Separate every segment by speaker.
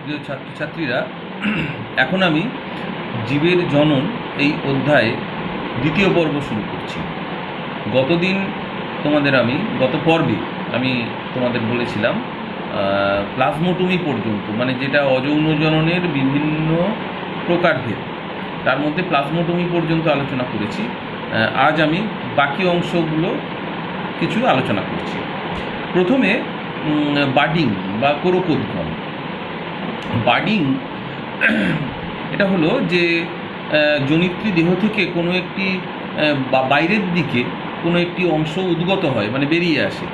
Speaker 1: প্রিয় ছাত্রছাত্রীরা, এখন আমি জীবের জনন এই অধ্যায়ে দ্বিতীয় পর্ব শুরু করছি। গত পর্বে আমি তোমাদের বলেছিলাম প্লাজমোটমি পর্যন্ত, মানে যেটা অযৌন জননের বিভিন্ন প্রকারভেদ, তার মধ্যে প্লাজমোটমি পর্যন্ত আলোচনা করেছি। আজ আমি বাকি অংশগুলো কিছু আলোচনা করছি। প্রথমে বাডিং বা কোরকোদ্গম। বাডিং এটা হলো যে জনিত্রী দেহ থেকে কোনো একটি বাইরের দিকে কোনো একটি অংশ উদ্গত হয়, মানে বেরিয়ে আসে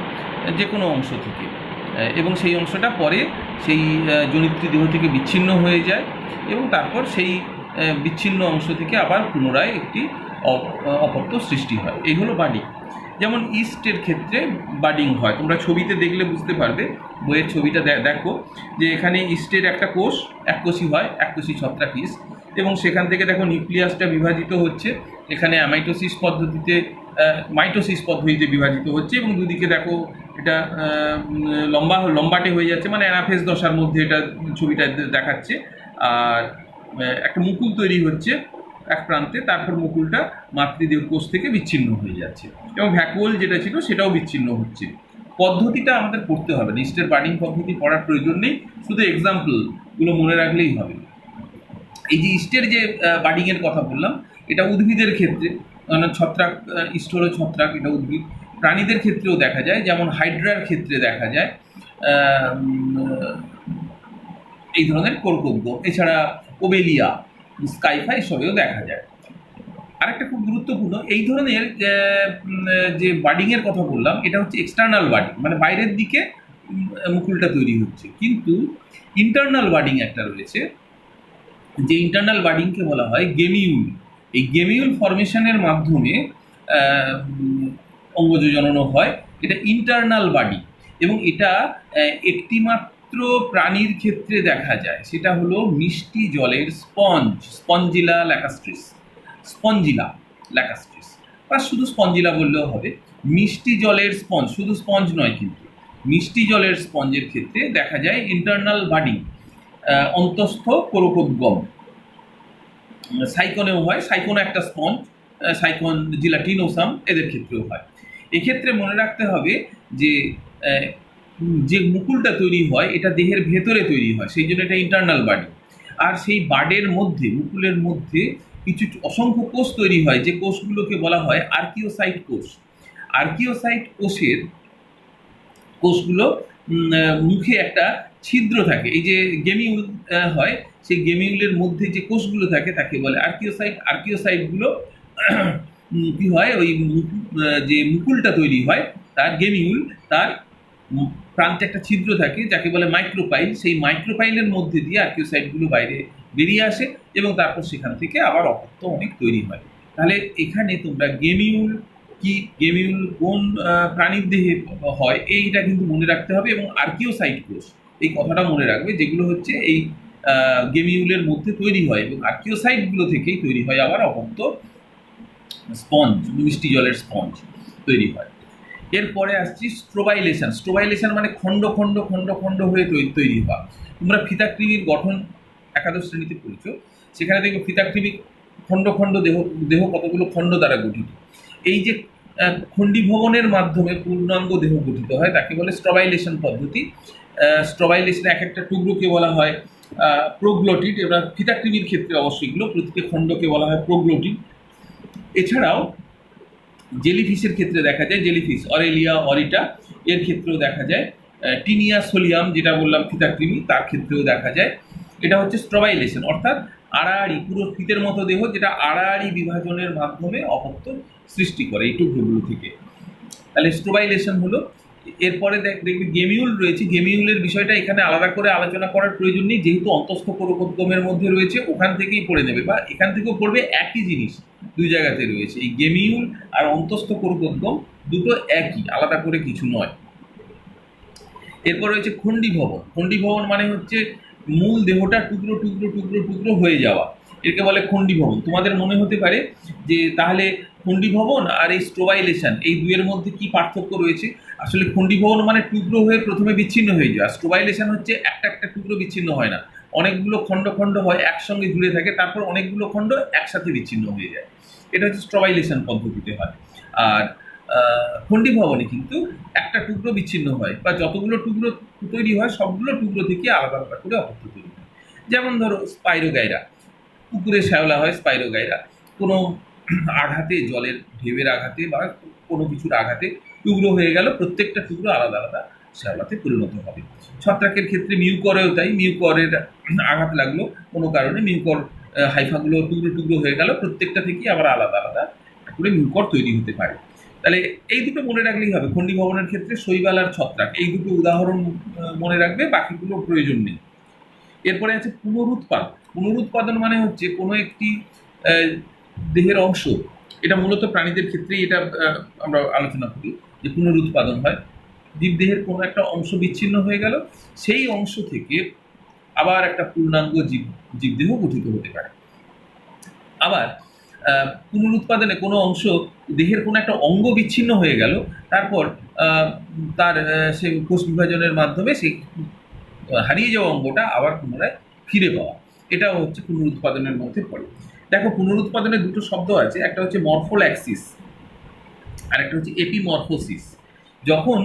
Speaker 1: যে কোনো অংশ থেকে, এবং সেই অংশটা পরে সেই জনিত্রী দেহ থেকে বিচ্ছিন্ন হয়ে যায় এবং তারপর সেই বিচ্ছিন্ন অংশ থেকে আবার পুনরায় একটি অপত্য সৃষ্টি হয়। এই হলো বাডিং। যেমন ইস্টের ক্ষেত্রে বাডিং হয়, তোমরা ছবিতে দেখলে বুঝতে পারবে, বইয়ের ছবিটা দেখো যে এখানে ইস্টের একটা কোষ এককোষী হয়, এককোষী ছত্রাক ইস্ট, এবং সেখান থেকে দেখো নিউক্লিয়াসটা বিভাজিত হচ্ছে, এখানে মাইটোসিস পদ্ধতিতে বিভাজিত হচ্ছে, এবং দুদিকে দেখো এটা লম্বাটে হয়ে যাচ্ছে, মানে অ্যানাফেজ দশার মধ্যে এটা ছবিটা দেখাচ্ছে। আর একটা মুকুল তৈরি হচ্ছে এক প্রান্তে, তারপর মুকুলটা মাতৃদেহ কোষ থেকে বিচ্ছিন্ন হয়ে যাচ্ছে এবং ভ্যাকুওল যেটা ছিল সেটাও বিচ্ছিন্ন হচ্ছে। পদ্ধতিটা আমাদের পড়তে হবে না, ইস্টের বাডিং পদ্ধতি পড়ার প্রয়োজন নেই, শুধু এক্সাম্পলগুলো মনে রাখলেই হবে। এই যে ইস্টের যে বাডিংয়ের কথা বললাম, এটা উদ্ভিদের ক্ষেত্রে, মানে ছত্রাক, ইস্ট হলো ছত্রাক, এটা উদ্ভিদ। প্রাণীদের ক্ষেত্রেও দেখা যায়, যেমন হাইড্রার ক্ষেত্রে দেখা যায় এই ধরনের কোরকোদ্গম। এছাড়া ওবেলিয়া, স্কাইফা এসবেও দেখা যায়। আরেকটা খুব গুরুত্বপূর্ণ, এই ধরনের যে বাডিংয়ের কথা বললাম, এটা হচ্ছে এক্সটার্নাল বাডিং, মানে বাইরের দিকে মুকুলটা তৈরি হচ্ছে। কিন্তু ইন্টারনাল বাডিং একটা রয়েছে, যে ইন্টারনাল বাডিংকে বলা হয় গেমিউল। এই গেমিউল ফরমেশনের মাধ্যমে অঙ্গজ জনন হয়, এটা ইন্টারনাল বাডিং, এবং এটা একটি মাত্র প্রাণীর ক্ষেত্রে দেখা যায়, সেটা হলো মিষ্টি জলের স্পঞ্জিলা ল্যাকাস্ট্রিস, বা শুধু স্পঞ্জিলা বললেও হবে। মিষ্টি জলের স্পঞ্জ, শুধু স্পঞ্জ নয়, কিন্তু মিষ্টি জলের স্পঞ্জের ক্ষেত্রে দেখা যায় ইন্টারনাল বাডিং, অন্তঃস্থ কোরকোদ্গম। সাইকনেও হয়, সাইকোন একটা স্পঞ্জ, সাইকন জিলাটিনোসাম, এদের ক্ষেত্রেও হয়। এক্ষেত্রে মনে রাখতে হবে যে মুকুলটা তৈরি হয় এটা দেহের ভেতরে তৈরি হয়, সেই জন্য এটা ইন্টারনাল বাডি। আর সেই বাডের মধ্যে, মুকুলের মধ্যে কিছু অসংখ্য কোষ তৈরি হয়, যে কোষগুলোকে বলা হয় আর্কিওসাইট কোষ। আর্কিওসাইট কোষগুলো মুখে একটা ছিদ্র থাকে, এই যে গেমিউল হয়, সেই গেমিউলের মধ্যে যে কোষগুলো থাকে তাকে বলে আর্কিওসাইট। আর্কিওসাইটগুলো কি হয়, ওই যে মুকুলটা তৈরি হয় তার গেমিউল, তার প্রান্তে একটা ছিদ্র থাকে যাকে বলে মাইক্রোপাইল। সেই মাইক্রোপাইলের মধ্যে দিয়ে আর্কিওসাইটগুলো বাইরে বেরিয়ে আসে এবং তারপর সেখান থেকে আবার অপত্য অনেক তৈরি হয়। তাহলে এখানে তোমরা গেমিউল কি, গেমিউল কোন প্রাণীর দেহে হয়, এইটা কিন্তু মনে রাখতে হবে, এবং আর্কিওসাইট কোষ এই কথাটা মনে রাখবে, যেগুলো হচ্ছে এই গেমিউলের মধ্যে তৈরি হয়, এবং আর্কিওসাইটগুলো থেকেই তৈরি হয় আবার অপত্য স্পঞ্জ, মিষ্টি জলের স্পঞ্জ তৈরি হয়। এরপরে আসছি স্ট্রোবাইলেশন মানে খণ্ড খণ্ড খণ্ড খণ্ড হয়ে তৈরি হওয়া। তোমরা ফিতাকৃমির গঠন একাদশ শ্রেণীতে পড়েছো, সেখানে দেখবে ফিতাকৃমি খণ্ড খণ্ড দেহ কতগুলো খণ্ড দ্বারা গঠিত। এই যে খণ্ডীভবনের মাধ্যমে পূর্ণাঙ্গ দেহ গঠিত হয় তাকে বলে স্ট্রোবাইলেশন পদ্ধতি। স্ট্রোবাইলেশনে এক একটা টুকরোকে বলা হয় প্রোগ্লোটিড। এবার ফিতাকৃমির ক্ষেত্রে অবশ্যই এগুলো, প্রতিটি খণ্ডকে বলা হয় প্রোগ্লোটিড। এছাড়াও জেলিফিশের ক্ষেত্রে দেখা যায়, জেলিফিশ অরেলিয়া অরিটা, এর ক্ষেত্রেও দেখা যায়। টিনিয়া সোলিয়াম যেটা বললাম ফিতাকৃমি, তার ক্ষেত্রেও দেখা যায়। এটা হচ্ছে স্ট্রোবাইলেশন, অর্থাৎ আড়াআড়ি পুরো ফিতের মতো দেহ, যেটা আড়াআড়ি বিভাজনের মাধ্যমে অপত্য সৃষ্টি করে এই টুকরোগুলো থেকে, তাহলে স্ট্রোবাইলেশন হলো। এরপরে দেখবে গেমিউল রয়েছে। গেমিউলের বিষয়টা এখানে আলাদা করে আলোচনা করার প্রয়োজন নেই, যেহেতু অন্তঃস্থ কোরকোদ্গমের মধ্যে রয়েছে, ওখান থেকেই পড়ে নেবে, বা এখান থেকেও পড়বে, একই জিনিস দুই জায়গাতে রয়েছে। এই গেমিউল আর অন্তঃস্থ কোরকোদ্গম দুটো একই, আলাদা করে কিছু নয়। এরপর রয়েছে খণ্ডীভবন মানে হচ্ছে মূল দেহটা টুকরো টুকরো টুকরো টুকরো হয়ে যাওয়া, একে বলে খণ্ডীভবন। তোমাদের মনে হতে পারে যে তাহলে খণ্ডীভবন আর এই স্ট্রোবাইলেশন, এই দুয়ের মধ্যে কি পার্থক্য রয়েছে? আসলে খণ্ডীভবন মানে টুকরো হয়ে প্রথমে বিচ্ছিন্ন হয়ে যাওয়া, স্ট্রোবাইলেশন হচ্ছে একটা একটা টুকরো বিচ্ছিন্ন হয় না, অনেকগুলো খণ্ড খণ্ড হয়, একসঙ্গে জুড়ে থাকে, তারপর অনেকগুলো খণ্ড একসাথে বিচ্ছিন্ন হয়ে যায়। এটা হচ্ছে স্ট্রবাইলেশন পদ্ধতিতে হয়। আর খণ্ডীভবনে কিন্তু একটা টুকরো বিচ্ছিন্ন হয়, বা যতগুলো টুকরো তৈরি হয় সবগুলো টুকরো থেকে আলাদা আলাদা করে অপত্য তৈরি হয়। যেমন ধরো স্পাইরোগাইরা, পুকুরে শ্যাওলা হয় স্পাইরোগাইরা, কোনো আঘাতে, জলের ঢেউয়ের আঘাতে বা কোনো কিছুর আঘাতে টুকরো হয়ে গেল, প্রত্যেকটা টুকরো আলাদা আলাদা শ্যাওলাতে পরিণত হবে। ছত্রাকের ক্ষেত্রে মিউকরেও তাই, মিউকরের আঘাত লাগলো কোনো কারণে, মিউকর হাইফাগুলো টুকরো টুকরো হয়ে গেল, প্রত্যেকটা থেকেই আবার আলাদা আলাদা করে মিউকর তৈরি হতে পারে। তাহলে এই দুটো মনে রাখলেই হবে। খণ্ডীভবনের ক্ষেত্রে শৈবাল আর ছত্রাক, এই দুটো উদাহরণ মনে রাখবে, বাকিগুলো প্রয়োজন নেই। এরপরে আছে পুনরুৎপাদন। পুনরুৎপাদন মানে হচ্ছে কোনো একটি দেহের অংশ, এটা মূলত প্রাণীদের ক্ষেত্রেই এটা আমরা আলোচনা করি যে পুনরুৎপাদন হয়। জীবদেহের কোনো একটা অংশ বিচ্ছিন্ন হয়ে গেল, সেই অংশ থেকে আবার একটা পূর্ণাঙ্গ জীবদেহ গঠিত হতে পারে। আবার পুনরুৎপাদনে কোনো অংশ, দেহের কোনো একটা অঙ্গ বিচ্ছিন্ন হয়ে গেল, তারপর তার সেই কোষ বিভাজনের মাধ্যমে সেই হারিয়ে যাওয়া অঙ্গটা আবার পুনরায় ফিরে পাওয়া, এটাও হচ্ছে পুনরুৎপাদনের মধ্যে পড়ে। দেখো, পুনরুৎপাদনের দুটো শব্দ আছে, একটা হচ্ছে মরফোল্যাক্সিস আর একটা হচ্ছে এপিমরফোসিস। যখন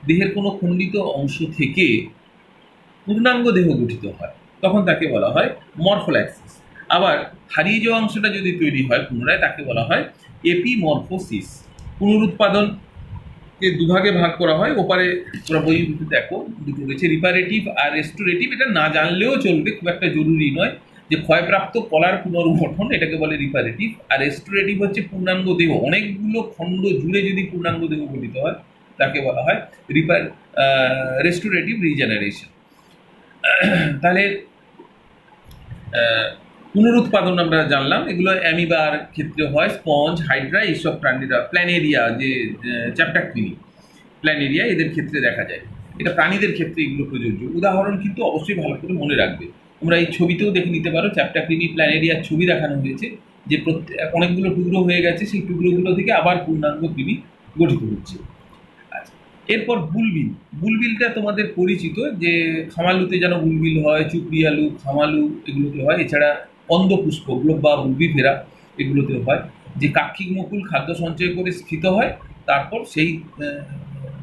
Speaker 1: দেহের কোনো খণ্ডিত অংশ থেকে পূর্ণাঙ্গ দেহ গঠিত হয় তখন তাকে বলা হয় মরফোল্যাক্সিস। আবার হারিয়ে যাওয়া অংশটা যদি তৈরি হয় পুনরায়, তাকে বলা হয় এপিমরফোসিস। পুনরুৎপাদনকে দুভাগে ভাগ করা হয়। ওপারে তোমরা বই দেখো দুটো রয়েছে, রিপারেটিভ আর রেস্টোরেটিভ। এটা না জানলেও চলবে, খুব একটা জরুরি নয়। যে ক্ষয়প্রাপ্ত কলার পুনর্গঠন, এটাকে বলে রিপারেটিভ। আর রেস্টোরেটিভ হচ্ছে পূর্ণাঙ্গ দেহ, অনেকগুলো খণ্ড জুড়ে যদি পূর্ণাঙ্গ দেহ গঠিত হয় তাকে বলা হয় রেস্টোরেটিভ রিজেনারেশন। তাহলে পুনরুৎপাদন আমরা জানলাম, এগুলো অ্যামিবার ক্ষেত্রে হয়, স্পঞ্জ, হাইড্রা, এইসব প্রাণীরা, প্ল্যানেরিয়া, যে চ্যাপ্টাক্রিনি, প্ল্যানেরিয়া, এদের ক্ষেত্রে দেখা যায়। এটা প্রাণীদের ক্ষেত্রে এগুলো প্রযোজ্য। উদাহরণ কিন্তু অবশ্যই ভালো করে মনে রাখবে। তোমরা এই ছবিতেও দেখে নিতে পারো, চ্যাপ্টাক্রিনি, প্ল্যানেরিয়ার ছবি দেখানো হয়েছে, যে অনেকগুলো টুকরো হয়ে গেছে, সেই টুকরোগুলো থেকে আবার পূর্ণাঙ্গ কৃমি গঠিত হচ্ছে। এরপর বুলবিল। বুলবিলটা তোমাদের পরিচিত, যে খামালুতে যেন বুলবিল হয়, চুপড়ি আলু, খামালু এগুলোতে হয়। এছাড়া অন্ধপুষ্প, গ্লোবা বুলবিফেরা, এগুলোতে হয়। যে কাক্ষিক মুকুল খাদ্য সঞ্চয় করে স্ফীত হয়, তারপর সেই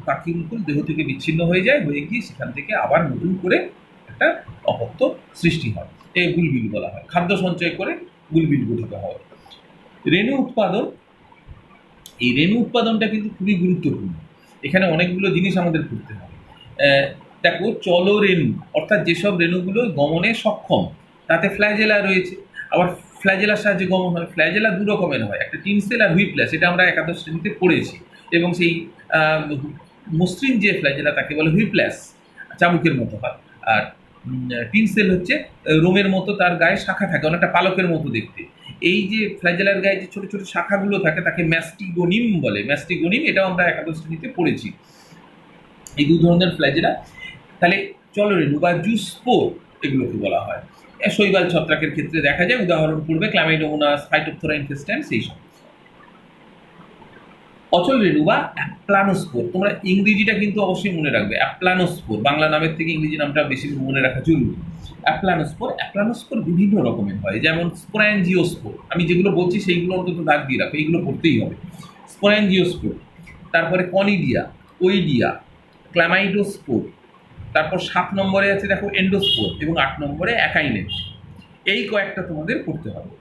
Speaker 1: কাক্ষিক মুকুল দেহ থেকে বিচ্ছিন্ন হয়ে যায়, হয়ে গিয়ে সেখান থেকে আবার নতুন করে একটা অপত্য সৃষ্টি হয়, এই বুলবিল বলা হয়। খাদ্য সঞ্চয় করে বুলবিল গঠিত হয়। রেণু উৎপাদন, এই রেণু উৎপাদনটা কিন্তু খুবই গুরুত্বপূর্ণ। এখানে অনেকগুলো জিনিস আমাদের করতে হবে। দেখো, চল রেণু, অর্থাৎ যেসব রেণুগুলো গমনে সক্ষম, তাতে ফ্ল্যাজেলা রয়েছে। আবার ফ্ল্যাজেলার সাহায্যে গমন হয়। ফ্ল্যাজেলা দু রকমের হয়, একটা টিনসেল আর হুইপ্লাস, এটা আমরা একাদশ শ্রেণীতে পড়েছি। এবং সেই মসৃণ যে ফ্ল্যাজেলা তাকে বলে হুইপ্লাস, চাবুকের মতো হয়। আর টিনসেল হচ্ছে রোমের মতো, তার গায়ে শাখা থাকে, অনেকটা পালকের মতো দেখতে। এই যে ফ্ল্যাজেলার গায়ে যে ছোট ছোট শাখাগুলো থাকে তাকে ম্যাস্টিগোনিম বলে। ম্যাস্টিগোনিম, এটাও আমরা একাদশ শ্রেণীতে পড়েছি। এই দু ধরনের ফ্ল্যাজেলা। তাহলে চলরেণু বা জুস্পোর এগুলোকে বলা হয়। শৈবাল ছত্রাকের ক্ষেত্রে দেখা যায়, উদাহরণ পূর্বে ক্ল্যামাইডোমোনাস, ফাইটোপথোরা ইনফেস্ট্যান্স, সেই সব। অচল রেণু বা অ্যাপ্লানোস্পোর, তোমরা ইংরেজিটা কিন্তু অবশ্যই মনে রাখবে। অ্যাপ্লানোস্পোর, বাংলা নামের থেকে ইংরেজি নামটা বেশি মনে রাখা জরুরি। অ্যাপ্লানোস্পোর, অ্যাপ্লানোস্পোর বিভিন্ন রকমের হয়, যেমন স্পোরাঞ্জিওস্পোর। আমি যেগুলো বলছি সেইগুলো অন্তত দাগ দিয়ে রাখো, এইগুলো পড়তেই হবে। স্পোরাঞ্জিওস্পোর, তারপরে কনিডিয়া, ওইডিয়া, ক্ল্যামাইডোস্পোর, তারপর 7 নম্বরে আছে দেখো এন্ডোস্পোর, এবং 8 নম্বরে অ্যাকাইনেট। এই কয়েকটা তোমাদের পড়তে হবে।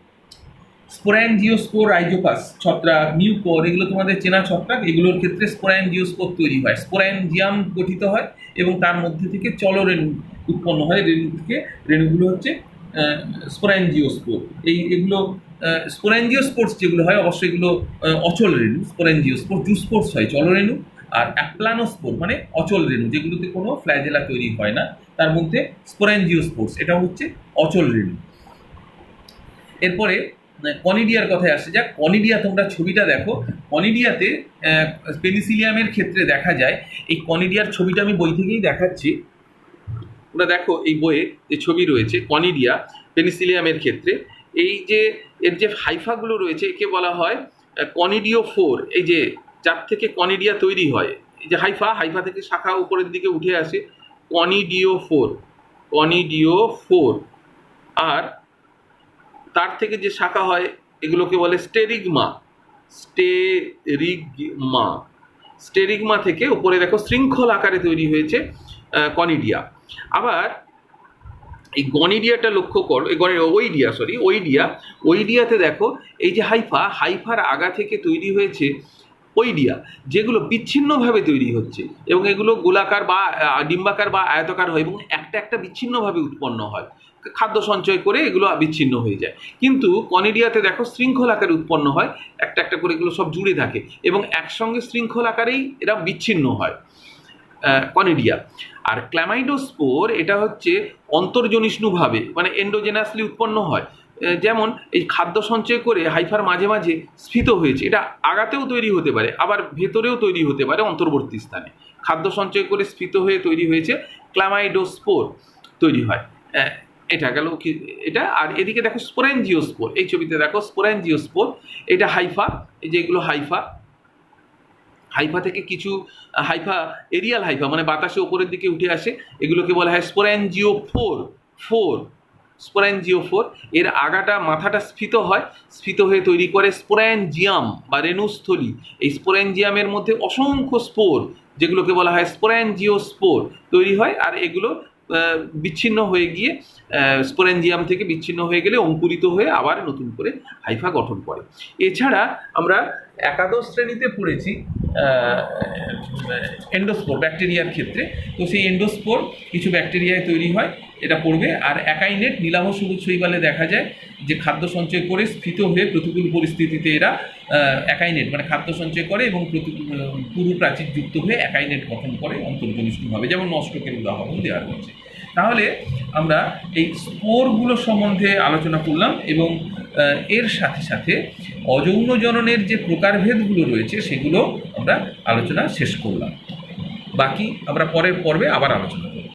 Speaker 1: স্পোরাঞ্জিওস্পোর, রাইজোপাস ছত্রাক, মিউকর, এগুলো তোমাদের চেনা ছত্রাক। এগুলোর ক্ষেত্রে স্পোরাঞ্জিওস্পোর তৈরি হয়, স্পোরাঞ্জিয়াম গঠিত হয়, এবং তার মধ্যে থেকে চলরেণু উৎপন্ন হয়। রেণু থেকে, রেণুগুলো হচ্ছে স্পোরাঞ্জিওস্পোর। এগুলো স্পোরাঞ্জিওস্পোর্স যেগুলো হয়, অবশ্যই এগুলো অচল রেণু। স্পোরাঞ্জিওস্পোর, জুস্পোর্স হয় চলরেণু। আর অ্যাপ্লানোস্পোর মানে অচল রেণু, যেগুলোতে কোনো ফ্ল্যাজেলা তৈরি হয় না, তার মধ্যে স্পোরাঞ্জিওস্পোর্স, এটা হচ্ছে অচল রেণু। এরপরে কনিডিয়ার কথায় আসে যাক। কনিডিয়া, তোমরা ছবিটা দেখো। কনিডিয়াতে পেনিসিলিয়ামের ক্ষেত্রে দেখা যায়। এই কনিডিয়ার ছবিটা আমি বই থেকেই দেখাচ্ছি, তোমরা দেখো এই বইয়ে যে ছবি রয়েছে কনিডিয়া পেনিসিলিয়ামের ক্ষেত্রে। এই যে এর যে হাইফাগুলো রয়েছে, একে বলা হয় কনিডিওফোর। এই যে যার থেকে কনিডিয়া তৈরি হয়, এই যে হাইফা, হাইফা থেকে শাখা উপরের দিকে উঠে আসে, কনিডিওফোর। কনিডিওফোর। আর তার থেকে যে শাখা হয় এগুলোকে বলে স্টেরিগমা। স্টেরিগমা স্টেরিগমা থেকে উপরে দেখো শৃঙ্খল আকারে তৈরি হয়েছে কনিডিয়া। আবার এই গনিডিয়াটা লক্ষ্য করো, ওইডিয়াতে দেখো এই যে হাইফার আগা থেকে তৈরি হয়েছে ওইডিয়া, যেগুলো বিচ্ছিন্নভাবে তৈরি হচ্ছে এবং এগুলো গোলাকার বা ডিম্বাকার বা আয়তাকার হয় এবং একটা একটা বিচ্ছিন্নভাবে উৎপন্ন হয়, খাদ্য সঞ্চয় করে এগুলো বিচ্ছিন্ন হয়ে যায়। কিন্তু কনিডিয়াতে দেখো শৃঙ্খল আকারে উৎপন্ন হয়, একটা একটা করে এগুলো সব জুড়ে থাকে এবং একসঙ্গে শৃঙ্খল আকারেই এরা বিচ্ছিন্ন হয়, কনিডিয়া। আর ক্ল্যামাইডোস্পোর এটা হচ্ছে অন্তর্জনিষ্ণুভাবে মানে এন্ডোজেনাসলি উৎপন্ন হয়, যেমন এই খাদ্য সঞ্চয় করে হাইফার মাঝে মাঝে স্ফীত হয়েছে, এটা আগাতেও তৈরি হতে পারে আবার ভেতরেও তৈরি হতে পারে অন্তর্বর্তী স্থানে। খাদ্য সঞ্চয় করে স্ফীত হয়ে তৈরি হয়েছে ক্ল্যামাইডোস্পোর তৈরি হয়। এটা গেল কি এটা। আর এদিকে দেখো স্পোরেনজিওস্পোর, এই ছবিতে দেখো স্পোরেনজিওস্পোর, এটা এই যে এগুলো হাইফা থেকে কিছু এরিয়াল হাইফা মানে বাতাসে ওপরের দিকে উঠে আসে, এগুলোকে বলা হয় স্পোরেনজিওফোর। এর আগাটা মাথাটা স্ফীত হয়ে তৈরি করে স্পোরেনজিয়াম বা রেণুস্থলী। এই স্পোরেনজিয়ামের মধ্যে অসংখ্য স্পোর, যেগুলোকে বলা হয় স্পোরেনজিওস্পোর তৈরি হয়। আর এগুলো বিচ্ছিন্ন হয়ে গিয়ে স্পোরেনজিয়াম থেকে বিচ্ছিন্ন হয়ে গেলে অঙ্কুরিত হয়ে আবার নতুন করে হাইফা গঠন করে। এছাড়া আমরা একাদশ শ্রেণীতে পড়েছি এন্ডোস্পোর ব্যাকটেরিয়ার ক্ষেত্রে, তো সেই এন্ডোস্পোর কিছু ব্যাকটেরিয়ায় তৈরি হয়, এটা পড়বে। আর একাইনেট নীলাভ সবুজ শৈবালে দেখা যায় যে খাদ্য সঞ্চয় করে স্ফীত হয়ে প্রতিকূল পরিস্থিতিতে এরা একাইনেট মানে খাদ্য সঞ্চয় করে এবং পুরু প্রাচীর যুক্ত হয়ে একাইনেট গঠন করে অন্তর্জনিষ্ণুভাবে, যেমন নষ্টকের উদাহরণ দেওয়া রয়েছে। তাহলে আমরা এই স্পোরগুলো সম্বন্ধে আলোচনা করলাম এবং এর সাথে সাথে অযৌন জননের যে প্রকারভেদগুলো রয়েছে সেগুলো আমরা আলোচনা শেষ করলাম। বাকি আমরা পরের পর্বে আবার আলোচনা করব।